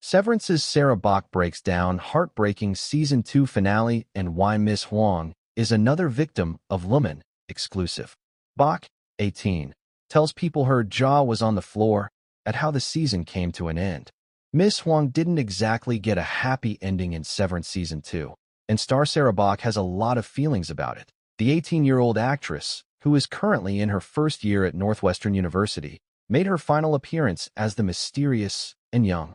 Severance's Sarah Bock breaks down heartbreaking Season 2 finale and why Miss Huang is another victim of Lumon. Exclusive. Bock, 18, tells people her jaw was on the floor at how the season came to an end. Miss Huang didn't exactly get a happy ending in Severance Season 2, and star Sarah Bock has a lot of feelings about it. The 18-year-old actress, who is currently in her first year at Northwestern University, made her final appearance as the mysterious and young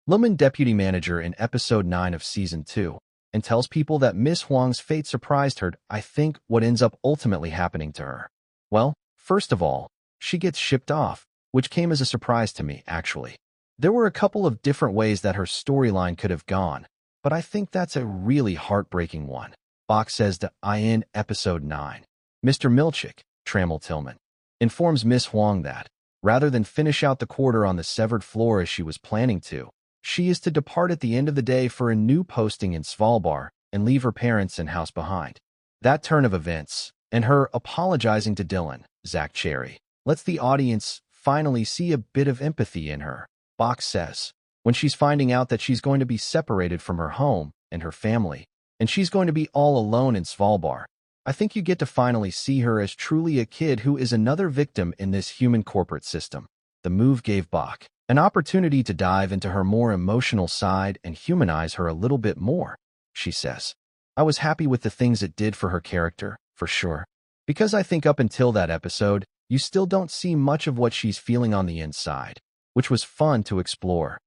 Lumon deputy manager in Episode 9 of Season 2, and tells people that Miss Huang's fate surprised her. I think what ends up ultimately happening to her. Well, first of all, she gets shipped off, which came as a surprise to me, actually. There were a couple of different ways that her storyline could have gone, but I think that's a really heartbreaking one. Bock says to in Episode 9. Mr. Milchick, Trammell Tillman, informs Miss Huang that, rather than finish out the quarter on the severed floor as she was planning to, she is to depart at the end of the day for a new posting in Svalbard and leave her parents and house behind. That turn of events, and her apologizing to Dylan, Zach Cherry, lets the audience finally see a bit of empathy in her. Bock says, when she's finding out that she's going to be separated from her home and her family, and she's going to be all alone in Svalbard, I think you get to finally see her as truly a kid who is another victim in this human corporate system. The move gave Bock an opportunity to dive into her more emotional side and humanize her a little bit more, she says. I was happy with the things it did for her character, for sure, because I think up until that episode, you still don't see much of what she's feeling on the inside, which was fun to explore.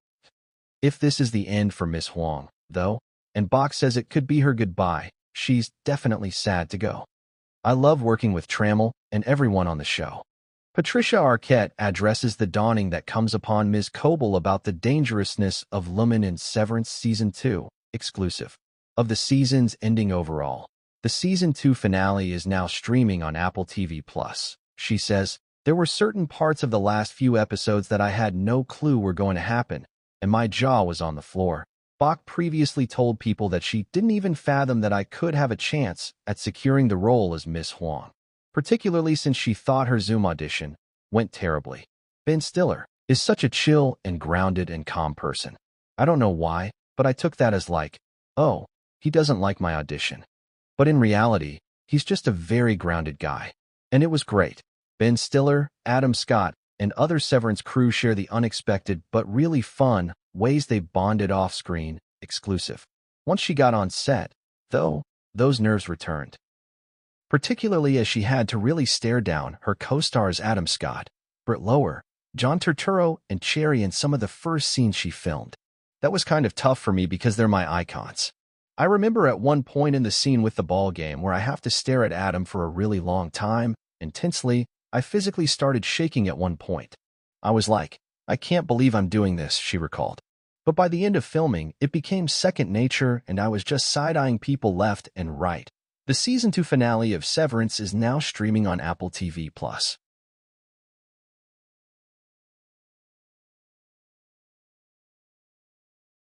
If this is the end for Miss Huang, though, and Bock says it could be her goodbye, she's definitely sad to go. I love working with Trammell and everyone on the show. Patricia Arquette addresses the dawning that comes upon Ms. Coble about the dangerousness of Lumon in Severance Season 2, exclusive. Of the season's ending overall, the Season 2 finale is now streaming on Apple TV+. She says, there were certain parts of the last few episodes that I had no clue were going to happen, and my jaw was on the floor. Bock previously told people that she didn't even fathom that I could have a chance at securing the role as Miss Huang, particularly since she thought her Zoom audition went terribly. Ben Stiller is such a chill and grounded and calm person. I don't know why, but I took that as like, oh, he doesn't like my audition. But in reality, he's just a very grounded guy. And it was great. Ben Stiller, Adam Scott, and other Severance crew share the unexpected but really fun ways they bonded off-screen, exclusive. Once she got on set, though, those nerves returned, particularly as she had to really stare down her co-stars Adam Scott, Britt Lower, John Turturro, and Cherry in some of the first scenes she filmed. That was kind of tough for me because they're my icons. I remember at one point in the scene with the ball game where I have to stare at Adam for a really long time, intensely, I physically started shaking at one point. I was like, I can't believe I'm doing this, she recalled. But by the end of filming, it became second nature and I was just side-eyeing people left and right. The Season 2 finale of Severance is now streaming on Apple TV+.